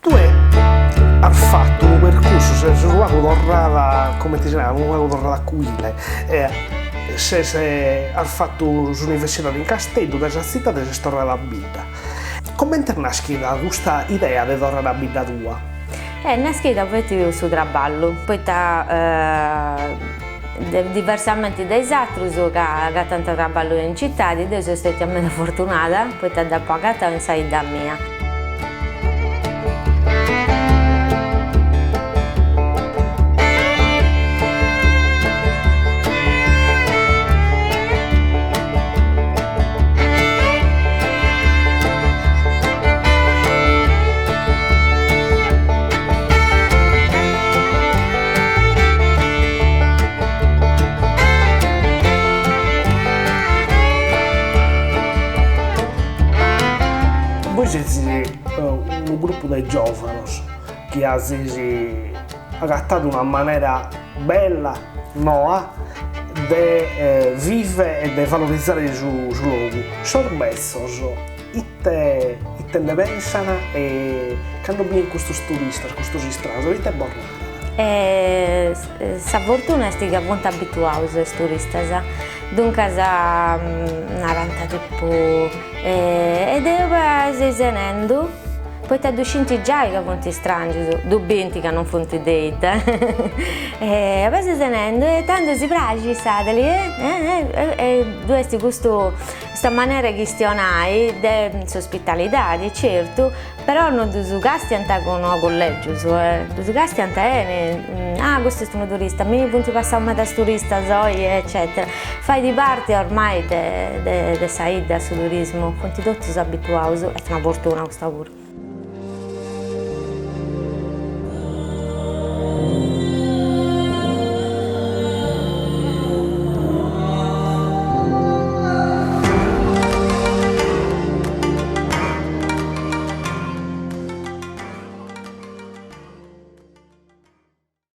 hai fatto un percorso, sei ruato tornata, come ti chiama, un ruato tornata a Cuile, se hai fatto l'università in Castello, da città sei tornata a Bidda. Come è nascita questa idea di tornare a Bidda tua? È nascita poi su traballo, poi diversamente dai altri che tanto traballo in città, io sono stata meno fortunata, poi da pagata in saída mia. Voi siete un gruppo di giovani che ha adattato una maniera bella, nuova, di vivere e di valorizzare il suo luogo. Sorbesso, ite ne pensano e quando viene questi turisti, questi stranieri, ite bornare? Sa fortuna è che molto abituati ai turisti, dunque naranta tipo ed io stai venendo, poi ti hai già che fonti strani, dubbienti che non fonti date, e poi stai venendo e tanto si piace sadeli e dovresti questa maniera gestionare di ospitalità, certo, però non ti gasti con un collegio, ti gasti questo è un turista, mi punti passare un mezzo turista, eccetera. Fai di parte ormai di saida sul turismo, tutti sono abituati, è una fortuna questa pure.